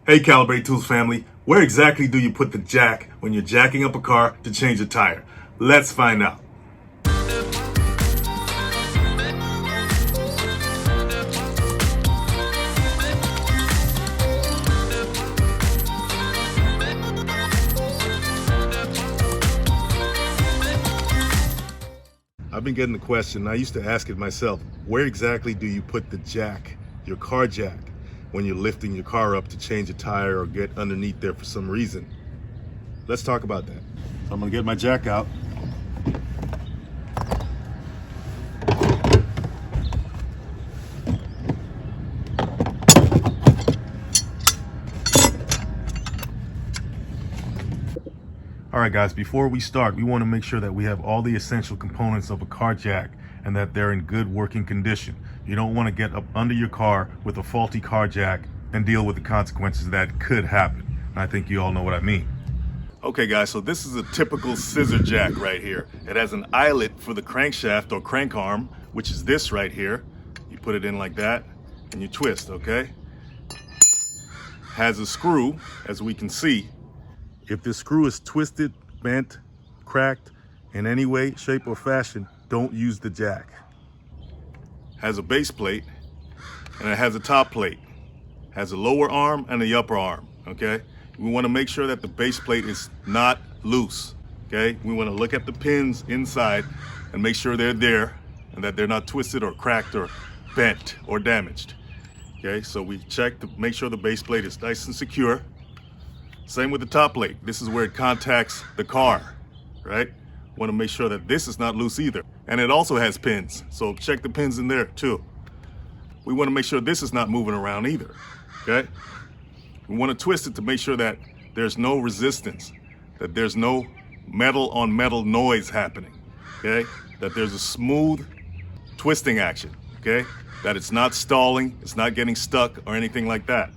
Hey Calibrate Tools family, where exactly do you put the jack when you're jacking up a car to change a tire? Let's find out. I've been getting the question, and I used to ask it myself, where exactly do you put the jack, your car jack, when you're lifting your car up to change a tire or get underneath there for some reason? Let's talk about that. So I'm gonna get my jack out. All right guys, before we start, we want to make sure that we have all the essential components of a car jack and that they're in good working condition. You don't want to get up under your car with a faulty car jack and deal with the consequences that could happen. And I think you all know what I mean. Okay guys, so this is a typical scissor jack right here. It has an eyelet for the crankshaft or crank arm, which is this right here. You put it in like that and you twist, okay? Has a screw, as we can see. If this screw is twisted, bent, cracked in any way, shape, or fashion, don't use the jack. Has a base plate, and it has a top plate. Has a lower arm and the upper arm, okay? We want to make sure that the base plate is not loose, okay? We want to look at the pins inside and make sure they're there and that they're not twisted or cracked or bent or damaged, okay? So we check to make sure the base plate is nice and secure. Same with the top plate. This is where it contacts the car, right? Want to make sure that this is not loose either. And it also has pins, so check the pins in there too. We want to make sure this is not moving around either, okay? We want to twist it to make sure that there's no resistance, that there's no metal on metal noise happening, okay? That there's a smooth twisting action, okay? That it's not stalling, it's not getting stuck or anything like that.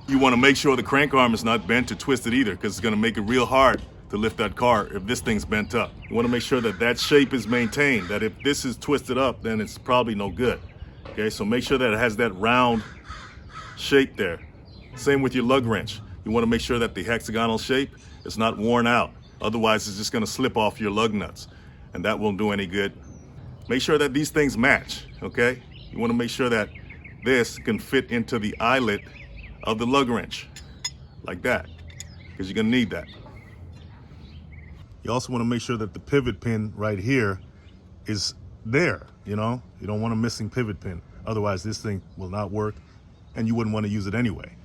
You want to make sure the crank arm is not bent or twisted either, because it's going to make it real hard to lift that car if this thing's bent up. You want to make sure that that shape is maintained, that if this is twisted up, then it's probably no good. Okay, so make sure that it has that round shape there. Same with your lug wrench. You want to make sure that the hexagonal shape is not worn out. Otherwise, it's just going to slip off your lug nuts, and that won't do any good. Make sure that these things match, okay? You want to make sure that this can fit into the eyelet of the lug wrench, like that, because you're gonna need that. You also want to make sure that the pivot pin right here is there, you know? You don't want a missing pivot pin. Otherwise, this thing will not work, and you wouldn't want to use it anyway.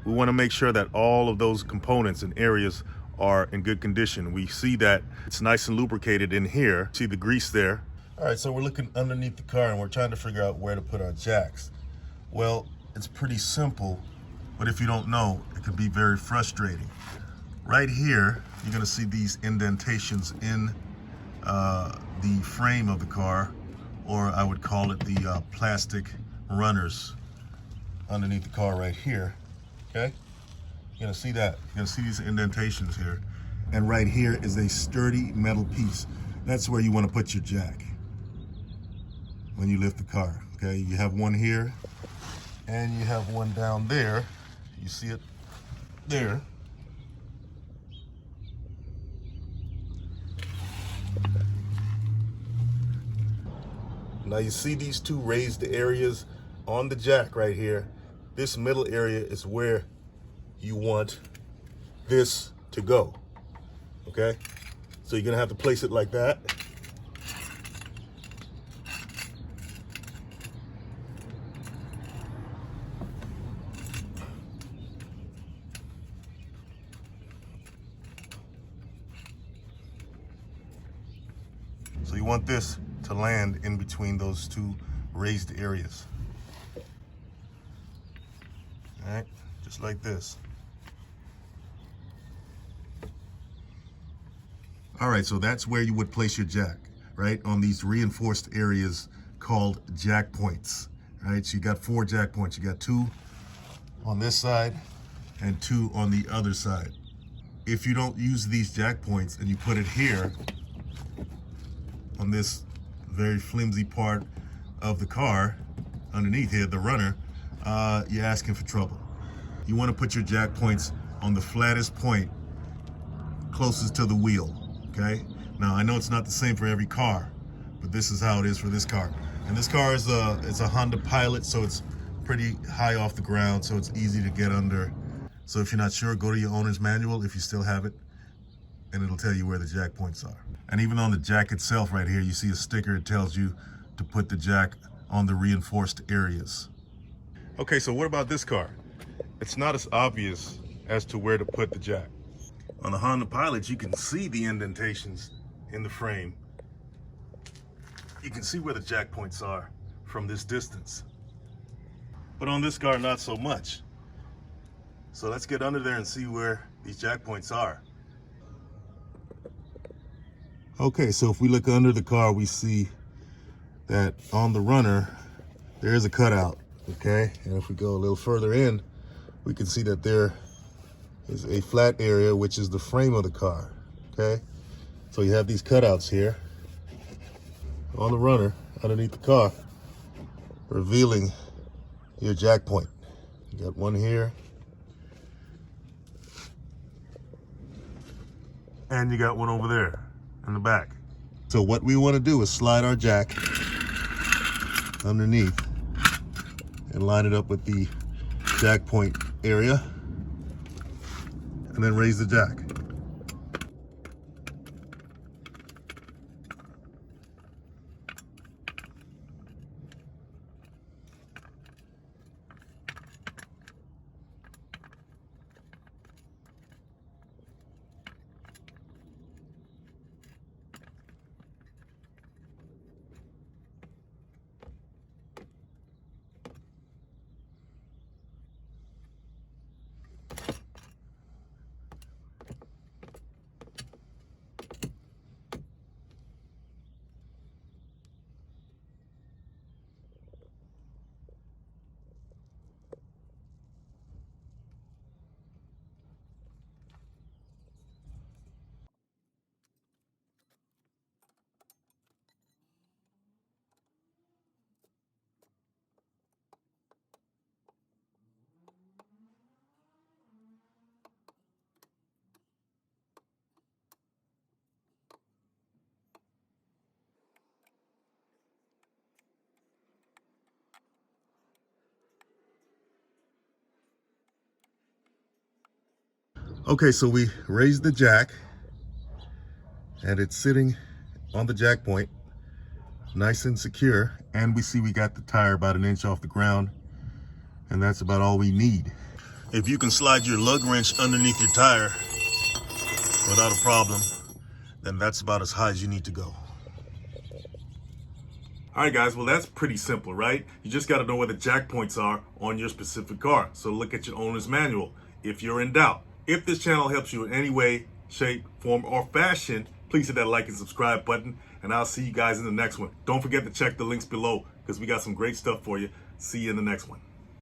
We want to make sure that all of those components and areas are in good condition. We see that it's nice and lubricated in here. See the grease there. All right, so we're looking underneath the car, and we're trying to figure out where to put our jacks. Well, it's pretty simple. But if you don't know, it can be very frustrating. Right here, you're gonna see these indentations in the frame of the car, or I would call it the plastic runners underneath the car right here, okay? You're gonna see that. You're gonna see these indentations here. And right here is a sturdy metal piece. That's where you wanna put your jack when you lift the car, okay? You have one here, and you have one down there. You see it there. Now you see these two raised areas on the jack right here. This middle area is where you want this to go, okay? So you're gonna have to place it like that. So you want this to land in between those two raised areas. All right, just like this. All right, so that's where you would place your jack, right? On these reinforced areas called jack points, right? So you got 4 jack points. You got 2 on this side and 2 on the other side. If you don't use these jack points and you put it here, on this very flimsy part of the car underneath here, the runner, you're asking for trouble. you want to put your jack points on the flattest point closest to the wheel, okay? Now, I know it's not the same for every car, but this is how it is for this car. And this car is it's a Honda Pilot, so it's pretty high off the ground, so it's easy to get under. So if you're not sure, go to your owner's manual if you still have it, and it'll tell you where the jack points are. And even on the jack itself right here, you see a sticker that tells you to put the jack on the reinforced areas. Okay, so what about this car? It's not as obvious as to where to put the jack. On the Honda Pilot, you can see the indentations in the frame. You can see where the jack points are from this distance. But on this car, not so much. So let's get under there and see where these jack points are. Okay, so if we look under the car, we see that on the runner, there is a cutout, okay? And if we go a little further in, we can see that there is a flat area, which is the frame of the car, okay? So you have these cutouts here on the runner, underneath the car, revealing your jack point. You got one here, and you got one over there in the back. So what we want to do is slide our jack underneath and line it up with the jack point area, and then raise the jack. Okay, so we raised the jack, and it's sitting on the jack point, nice and secure, and we see we got the tire about 1 inch off the ground, and that's about all we need. If you can slide your lug wrench underneath your tire without a problem, then that's about as high as you need to go. All right, guys, well, that's pretty simple, right? You just got to know where the jack points are on your specific car. So look at your owner's manual if you're in doubt. If this channel helps you in any way, shape, form, or fashion, please hit that like and subscribe button, and I'll see you guys in the next one. Don't forget to check the links below because we got some great stuff for you. See you in the next one.